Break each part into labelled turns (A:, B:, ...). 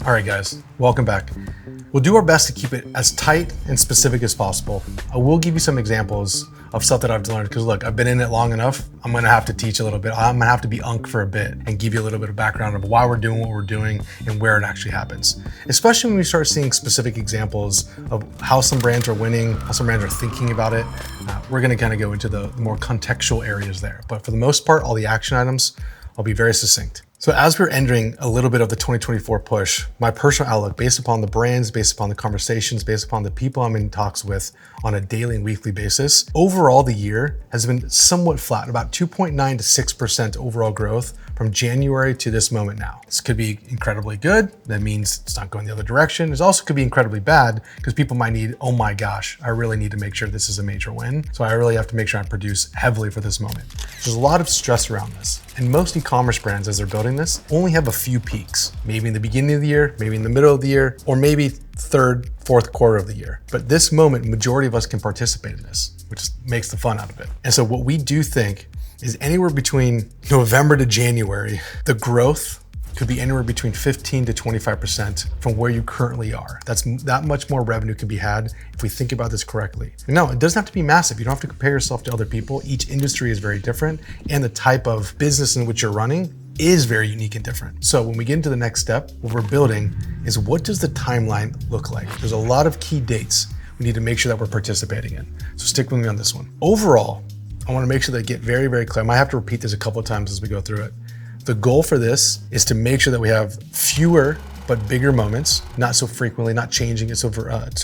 A: All right, guys, welcome back. We'll do our best to keep it as tight and specific as possible. I will give you some examples of stuff that I've learned because look, I've been in it long enough. I'm gonna have to teach a little bit. I'm gonna have to be Unc for a bit and give you a little bit of background of why we're doing what we're doing and where it actually happens. Especially when we start seeing specific examples of how some brands are winning, how some brands are thinking about it. We're gonna kind of go into the more contextual areas there. But for the most part, all the action items, I'll be very succinct. So as we're entering a little bit of the 2024 push, my personal outlook based upon the brands, based upon the conversations, based upon the people I'm in talks with on a daily and weekly basis, overall the year has been somewhat flat, about 2.9 to 6% overall growth from January to this moment now. This could be incredibly good. That means it's not going the other direction. It also could be incredibly bad because people might need, oh my gosh, I really need to make sure this is a major win. So I really have to make sure I produce heavily for this moment. There's a lot of stress around this. And most e-commerce brands, as they're building this, only have a few peaks, maybe in the beginning of the year, maybe in the middle of the year, or maybe third, fourth quarter of the year. But this moment, majority of us can participate in this, which makes the fun out of it. And so what we do think is anywhere between November to January, the growth could be anywhere between 15 to 25% from where you currently are. That much more revenue could be had if we think about this correctly. No, it doesn't have to be massive. You don't have to compare yourself to other people. Each industry is very different, and the type of business in which you're running is very unique and different. So when we get into the next step, what we're building is what does the timeline look like? There's a lot of key dates we need to make sure that we're participating in. So stick with me on this one. Overall, I wanna make sure that I get very, very clear. I might have to repeat this a couple of times as we go through it. The goal for this is to make sure that we have fewer but bigger moments, not so frequently, not changing it so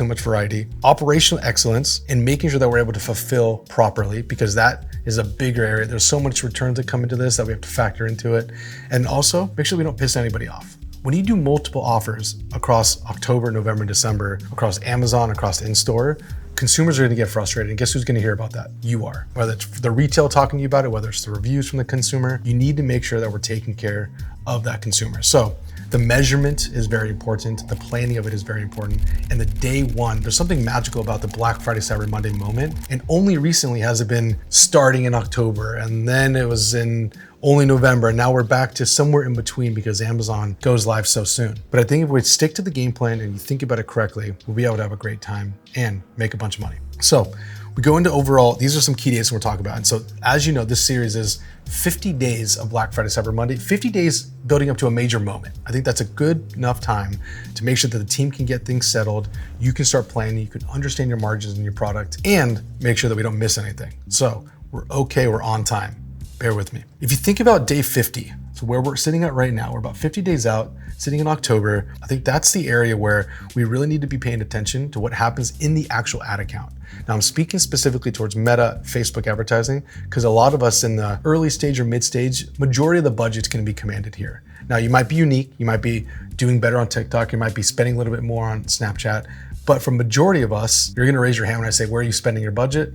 A: much variety. Operational excellence and making sure that we're able to fulfill properly, because that is a bigger area. There's so much returns that come into this that we have to factor into it. And also make sure we don't piss anybody off. When you do multiple offers across October, November, December, across Amazon, across in-store, consumers are gonna get frustrated, and guess who's gonna hear about that? You are. Whether it's the retail talking to you about it, whether it's the reviews from the consumer, you need to make sure that we're taking care of that consumer. So the measurement is very important, the planning of it is very important, and the day one, there's something magical about the Black Friday, Cyber Monday moment, and only recently has it been starting in October, and then it was in only November, and now we're back to somewhere in between because Amazon goes live so soon. But I think if we stick to the game plan and you think about it correctly, we'll be able to have a great time and make a bunch of money. So we go into overall, these are some key days we're talking about. And so as you know, this series is 50 days of Black Friday, Cyber Monday, 50 days building up to a major moment. I think that's a good enough time to make sure that the team can get things settled. You can start planning, you can understand your margins in your product, and make sure that we don't miss anything. So we're okay, we're on time. Bear with me. If you think about day 50, so where we're sitting at right now, we're about 50 days out, sitting in October. I think that's the area where we really need to be paying attention to what happens in the actual ad account. Now I'm speaking specifically towards Meta, Facebook advertising, because a lot of us in the early stage or mid stage, majority of the budget's gonna be commanded here. Now you might be unique, you might be doing better on TikTok, you might be spending a little bit more on Snapchat, but for majority of us, you're gonna raise your hand when I say, where are you spending your budget?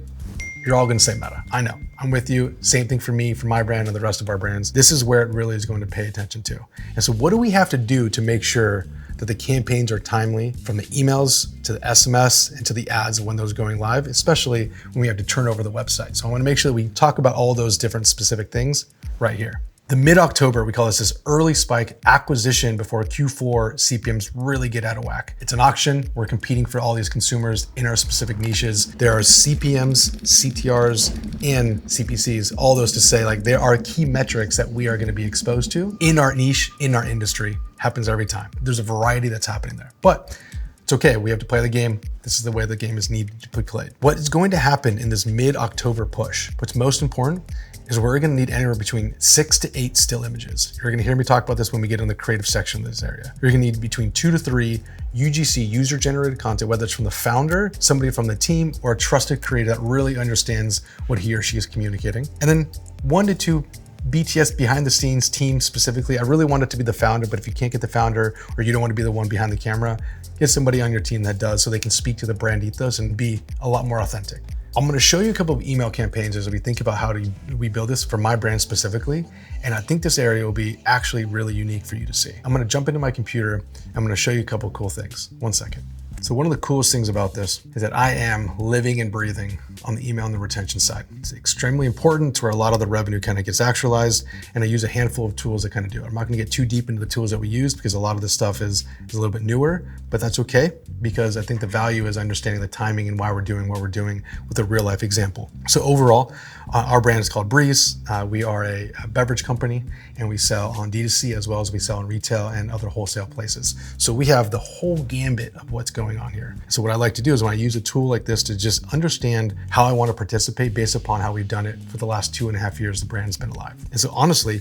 A: You're all gonna say Meta. I know, I'm with you. Same thing for me, for my brand and the rest of our brands. This is where it really is going to pay attention to. And so what do we have to do to make sure that the campaigns are timely, from the emails to the SMS and to the ads when those are going live, especially when we have to turn over the website. So I wanna make sure that we talk about all those different specific things right here. The mid-October, we call this early spike acquisition before Q4 CPMs really get out of whack. It's an auction. We're competing for all these consumers in our specific niches. There are CPMs, CTRs, and CPCs, all those to say like there are key metrics that we are gonna be exposed to in our niche, in our industry. Happens every time. There's a variety that's happening there. But it's okay, we have to play the game. This is the way the game is needed to be played. What is going to happen in this mid-October push, what's most important, is we're gonna need anywhere between 6 to 8 still images. You're gonna hear me talk about this when we get in the creative section of this area. You're gonna need between 2 to 3 UGC, user-generated content, whether it's from the founder, somebody from the team, or a trusted creator that really understands what he or she is communicating. And then 1 to 2 BTS behind the scenes team specifically. I really want it to be the founder, but if you can't get the founder or you don't want to be the one behind the camera, get somebody on your team that does so they can speak to the brand ethos and be a lot more authentic. I'm going to show you a couple of email campaigns as we think about how we build this for my brand specifically. And I think this area will be actually really unique for you to see. I'm going to jump into my computer. I'm going to show you a couple of cool things. 1 second. So one of the coolest things about this is that I am living and breathing on the email and the retention side. It's extremely important to where a lot of the revenue kind of gets actualized, and I use a handful of tools that kind of do it. I'm not gonna get too deep into the tools that we use because a lot of this stuff is a little bit newer, but that's okay because I think the value is understanding the timing and why we're doing what we're doing with a real life example. So overall, our brand is called Breeze. We are a beverage company and we sell on D2C as well as we sell in retail and other wholesale places. So we have the whole gambit of what's going on here. So what I like to do is when I use a tool like this to just understand how I want to participate based upon how we've done it for the last 2.5 years the brand's been alive. And so honestly,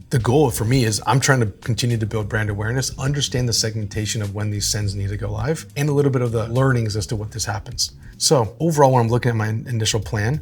A: the goal for me is I'm trying to continue to build brand awareness, understand the segmentation of when these sends need to go live, and a little bit of the learnings as to what this happens. So overall, when I'm looking at my initial plan,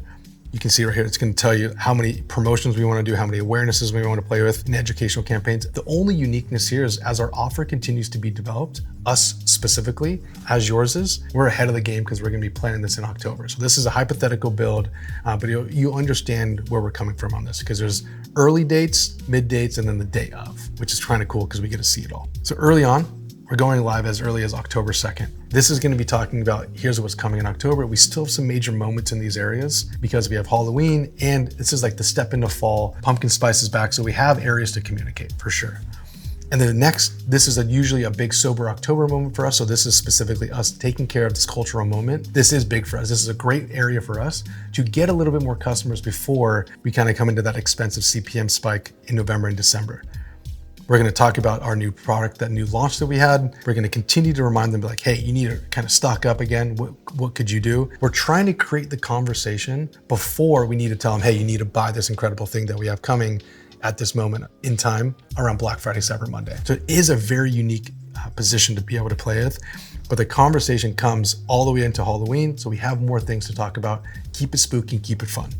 A: you can see right here, it's going to tell you how many promotions we want to do, how many awarenesses we want to play with in educational campaigns. The only uniqueness here is as our offer continues to be developed, us specifically, as yours is, we're ahead of the game because we're going to be planning this in October. So this is a hypothetical build, but you understand where we're coming from on this because there's early dates, mid dates, and then the day of, which is kind of cool because we get to see it all. So early on, we're going live as early as October 2nd. This is going to be talking about here's what's coming in October. We still have some major moments in these areas because we have Halloween and this is like the step into fall. Pumpkin spice is back, so we have areas to communicate for sure. And then next, this is usually a big sober October moment for us. So this is specifically us taking care of this cultural moment. This is big for us. This is a great area for us to get a little bit more customers before we kind of come into that expensive CPM spike in November and December. We're going to talk about our new product, that new launch that we had. We're going to continue to remind them like, hey, you need to kind of stock up again. What could you do? We're trying to create the conversation before we need to tell them, hey, you need to buy this incredible thing that we have coming at this moment in time around Black Friday, Cyber Monday. So it is a very unique position to be able to play with, but the conversation comes all the way into Halloween. So we have more things to talk about. Keep it spooky, keep it fun.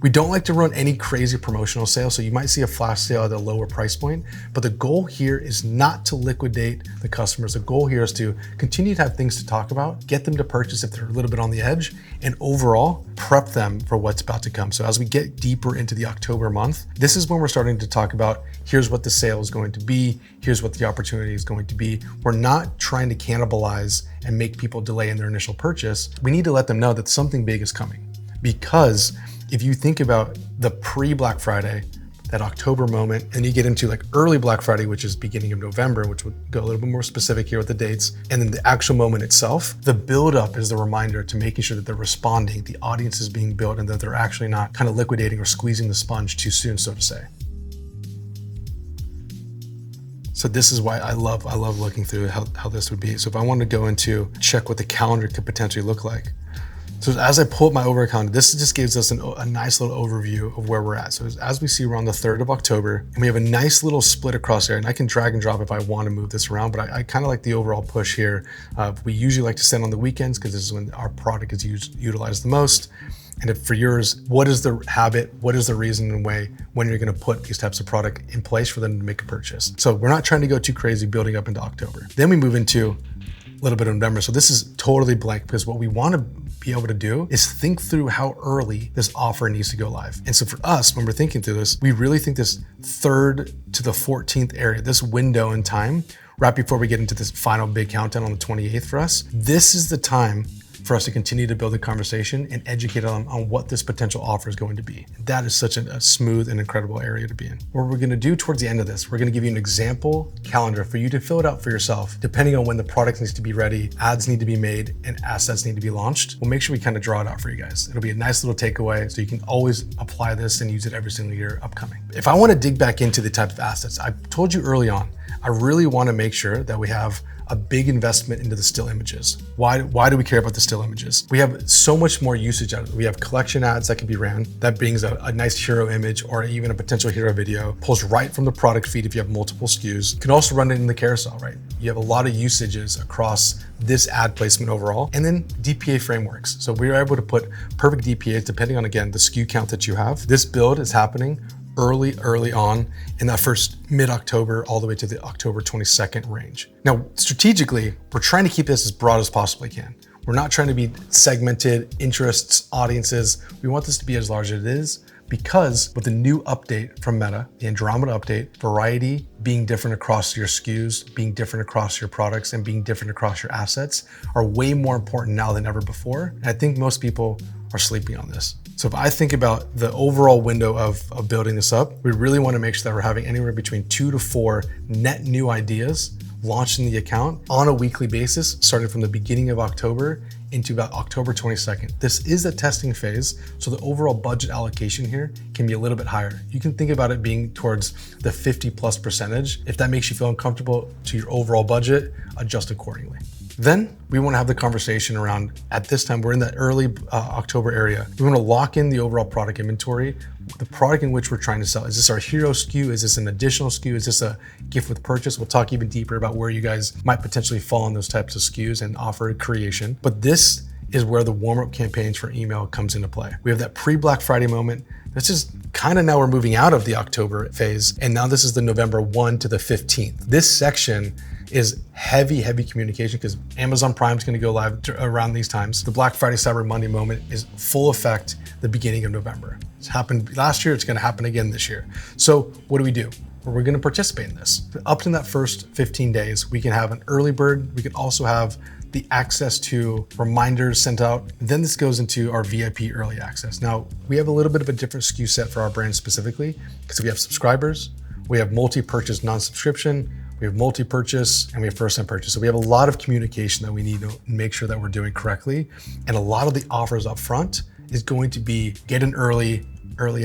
A: We don't like to run any crazy promotional sales, so you might see a flash sale at a lower price point, but the goal here is not to liquidate the customers. The goal here is to continue to have things to talk about, get them to purchase if they're a little bit on the edge, and overall prep them for what's about to come. So as we get deeper into the October month, this is when we're starting to talk about here's what the sale is going to be, here's what the opportunity is going to be. We're not trying to cannibalize and make people delay in their initial purchase. We need to let them know that something big is coming, because if you think about the pre-Black Friday, that October moment, and you get into like early Black Friday, which is beginning of November, which would go a little bit more specific here with the dates, and then the actual moment itself, the build-up is the reminder to making sure that they're responding, the audience is being built, and that they're actually not kind of liquidating or squeezing the sponge too soon, so to say. So this is why I love looking through how this would be. So if I wanted to go into check what the calendar could potentially look like, so as I pull up my overhead calendar, this just gives us a nice little overview of where we're at. So as we see, we're on the 3rd of October, and we have a nice little split across there, and I can drag and drop if I want to move this around, but I kind of like the overall push here. We usually like to send on the weekends because this is when our product is utilized the most. And if for yours, what is the habit? What is the reason and way when you're going to put these types of product in place for them to make a purchase? So we're not trying to go too crazy building up into October. Then we move into a little bit of November. So this is totally blank because what we want to be able to do is think through how early this offer needs to go live. And so for us, when we're thinking through this, we really think this 3rd to the 14th area, this window in time, right before we get into this final big countdown on the 28th for us, this is the time for us to continue to build a conversation and educate them on what this potential offer is going to be. That is such a smooth and incredible area to be in. What we're gonna do towards the end of this, we're gonna give you an example calendar for you to fill it out for yourself, depending on when the product needs to be ready, ads need to be made, and assets need to be launched. We'll make sure we kind of draw it out for you guys. It'll be a nice little takeaway, so you can always apply this and use it every single year upcoming. If I wanna dig back into the type of assets, I told you early on, I really wanna make sure that we have a big investment into the still images. Why do we care about the still images? We have so much more usage out of it. We have collection ads that can be ran. That brings a nice hero image or even a potential hero video, pulls right from the product feed if you have multiple SKUs. You can also run it in the carousel, right? You have a lot of usages across this ad placement overall. And then DPA frameworks. So we are able to put perfect DPAs depending on, again, the SKU count that you have. This build is happening early on in that first mid-October all the way to the October 22nd range. Now, strategically, we're trying to keep this as broad as possibly can. We're not trying to be segmented interests, audiences. We want this to be as large as it is because with the new update from Meta, the Andromeda update, variety being different across your SKUs, being different across your products, and being different across your assets are way more important now than ever before. And I think most people are sleeping on this. So if I think about the overall window of building this up, we really want to make sure that we're having anywhere between 2 to 4 net new ideas launched in the account on a weekly basis, starting from the beginning of October into about October 22nd. This is a testing phase, so the overall budget allocation here can be a little bit higher. You can think about it being towards the 50+%. If that makes you feel uncomfortable to your overall budget, adjust accordingly. Then we want to have the conversation around, at this time, we're in that early October area. We want to lock in the overall product inventory, the product in which we're trying to sell. Is this our hero SKU? Is this an additional SKU? Is this a gift with purchase? We'll talk even deeper about where you guys might potentially fall in those types of SKUs and offer creation. But this is where the warm-up campaigns for email comes into play. We have that pre-Black Friday moment. This is kind of now we're moving out of the October phase, and now this is the November 1 to the 15th. This section is heavy communication because Amazon Prime is going to go live around these times. The Black Friday, Cyber Monday moment is full effect the beginning of November. It's happened last year. It's going to happen again this year. So what do? Well, we're going to participate in this. Up to that first 15 days, we can have an early bird. We can also have the access to reminders sent out. Then this goes into our VIP early access. Now, we have a little bit of a different SKU set for our brand specifically because we have subscribers, we have multi-purchase non-subscription, we have multi-purchase, and we have first-time purchase. So we have a lot of communication that we need to make sure that we're doing correctly. And a lot of the offers up front is going to be get an early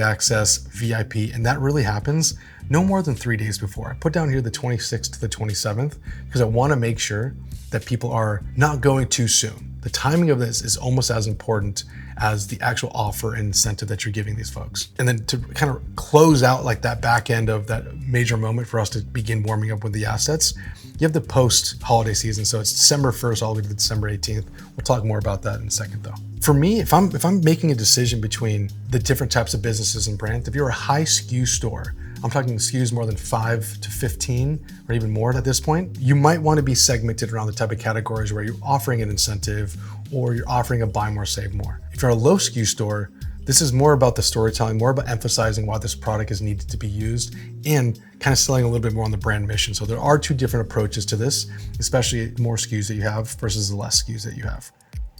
A: access, VIP, and that really happens no more than 3 days before. I put down here the 26th to the 27th because I want to make sure that people are not going too soon. The timing of this is almost as important as the actual offer and incentive that you're giving these folks. And then to kind of close out like that back end of that major moment for us to begin warming up with the assets, you have the post holiday season. So it's December 1st all the way to December 18th. We'll talk more about that in a second though. For me, if I'm making a decision between the different types of businesses and brands, if you're a high SKU store, I'm talking SKUs more than 5 to 15 or even more at this point, you might want to be segmented around the type of categories where you're offering an incentive or you're offering a buy more, save more. If you're a low SKU store, this is more about the storytelling, more about emphasizing why this product is needed to be used and kind of selling a little bit more on the brand mission. So there are 2 different approaches to this, especially more SKUs that you have versus the less SKUs that you have.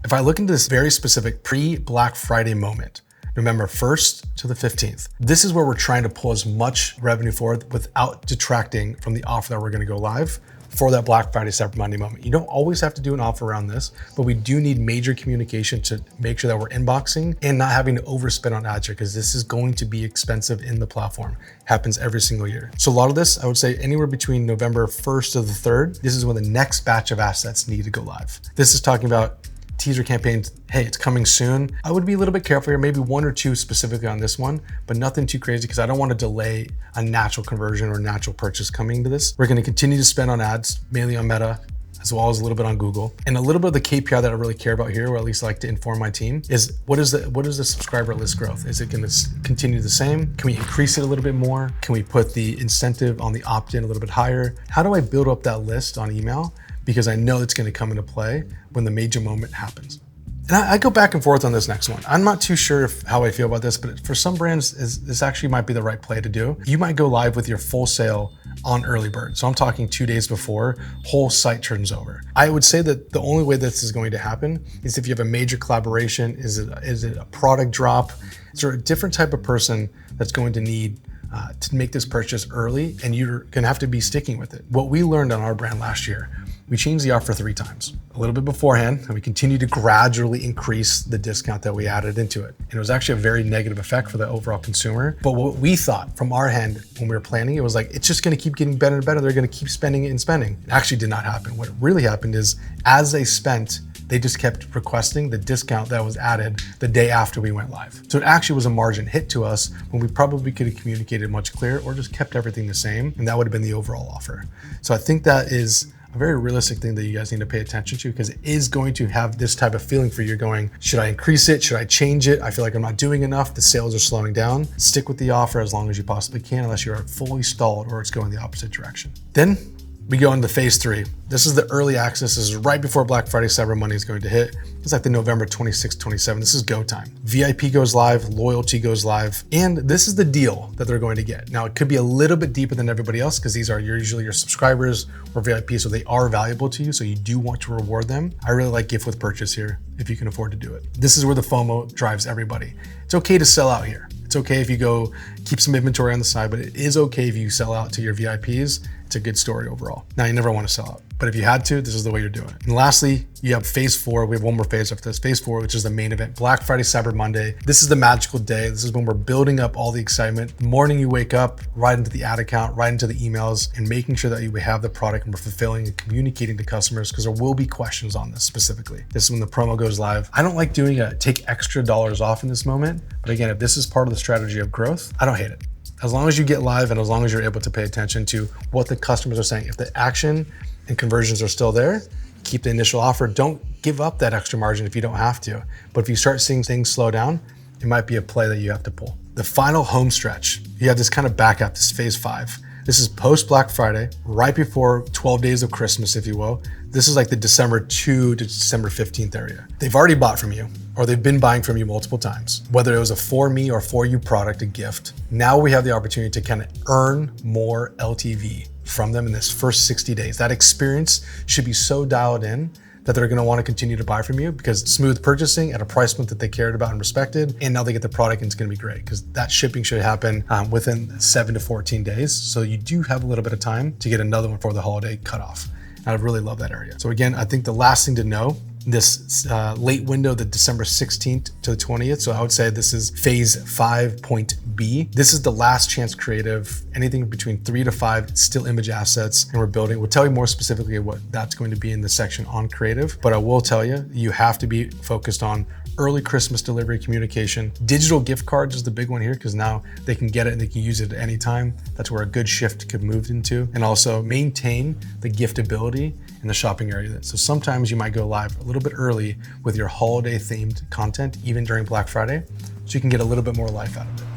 A: If I look into this very specific pre-Black Friday moment, November 1st to the 15th. This is where we're trying to pull as much revenue forward without detracting from the offer that we're going to go live for that Black Friday, Cyber Monday moment. You don't always have to do an offer around this, but we do need major communication to make sure that we're inboxing and not having to overspend on ads here because this is going to be expensive in the platform. Happens every single year. So a lot of this, I would say anywhere between November 1st to the 3rd, this is when the next batch of assets need to go live. This is talking about teaser campaigns, hey, it's coming soon. I would be a little bit careful here, maybe 1 or 2 specifically on this one, but nothing too crazy because I don't want to delay a natural conversion or natural purchase coming to this. We're going to continue to spend on ads, mainly on Meta, as well as a little bit on Google. And a little bit of the KPI that I really care about here, or at least I like to inform my team, is what is the subscriber list growth? Is it going to continue the same? Can we increase it a little bit more? Can we put the incentive on the opt-in a little bit higher? How do I build up that list on email? Because I know it's going to come into play when the major moment happens. And I go back and forth on this next one. I'm not too sure how I feel about this, but for some brands, this actually might be the right play to do. You might go live with your full sale on early bird. So I'm talking 2 days before, whole site turns over. I would say that the only way this is going to happen is if you have a major collaboration. Is it a product drop? Is there a different type of person that's going to need to make this purchase early and you're going to have to be sticking with it? What we learned on our brand last year, we changed the offer 3 times, a little bit beforehand, and we continued to gradually increase the discount that we added into it. And it was actually a very negative effect for the overall consumer. But what we thought from our end when we were planning, it was like, it's just gonna keep getting better and better. They're gonna keep spending and spending. It actually did not happen. What really happened is as they spent, they just kept requesting the discount that was added the day after we went live. So it actually was a margin hit to us when we probably could have communicated much clearer or just kept everything the same. And that would have been the overall offer. So I think that is a very realistic thing that you guys need to pay attention to because it is going to have this type of feeling for you going, should I increase it? Should I change it? I feel like I'm not doing enough. The sales are slowing down. Stick with the offer as long as you possibly can unless you're fully stalled or it's going the opposite direction. Then We go into phase 3. This is the early access. This is right before Black Friday, Cyber Monday is going to hit. It's like the November 26th, 27th. This is go time. VIP goes live, loyalty goes live, and this is the deal that they're going to get. Now, it could be a little bit deeper than everybody else because these are usually your subscribers or VIP, so they are valuable to you, so you do want to reward them. I really like gift with purchase here if you can afford to do it. This is where the FOMO drives everybody. It's okay to sell out here. It's okay if you go keep some inventory on the side, but it is okay if you sell out to your VIPs. It's a good story overall. Now, you never want to sell out, but if you had to, this is the way you're doing it. And lastly, you have phase 4. We have one more phase after this. Phase 4, which is the main event, Black Friday, Cyber Monday. This is the magical day. This is when we're building up all the excitement. The morning you wake up, right into the ad account, right into the emails, and making sure that we have the product and we're fulfilling and communicating to customers, because there will be questions on this specifically. This is when the promo goes live. I don't like doing take extra dollars off in this moment, but again, if this is part of the strategy of growth, I don't hate it. As long as you get live and as long as you're able to pay attention to what the customers are saying, if the action and conversions are still there, keep the initial offer. Don't give up that extra margin if you don't have to. But if you start seeing things slow down, it might be a play that you have to pull. The final home stretch, you have this kind of back up, this phase 5. This is post Black Friday, right before 12 days of Christmas, if you will. This is like the December 2 to December 15th area. They've already bought from you, or they've been buying from you multiple times, whether it was a for me or for you product, a gift. Now we have the opportunity to kind of earn more LTV from them in this first 60 days. That experience should be so dialed in that they're going to want to continue to buy from you, because smooth purchasing at a price point that they cared about and respected, and now they get the product and it's going to be great, because that shipping should happen within 7 to 14 days. So you do have a little bit of time to get another one for the holiday cutoff. And I really love that area. So again, I think the last thing to know, this late window, the December 16th to the 20th. So I would say this is phase 5.B. This is the last chance creative, anything between 3 to 5 still image assets. And we're building, we'll tell you more specifically what that's going to be in the section on creative. But I will tell you, you have to be focused on early Christmas delivery communication. Digital gift cards is the big one here, because now they can get it and they can use it at any time. That's where a good shift could move into. And also maintain the giftability in the shopping area. So sometimes you might go live a little bit early with your holiday themed content, even during Black Friday, so you can get a little bit more life out of it.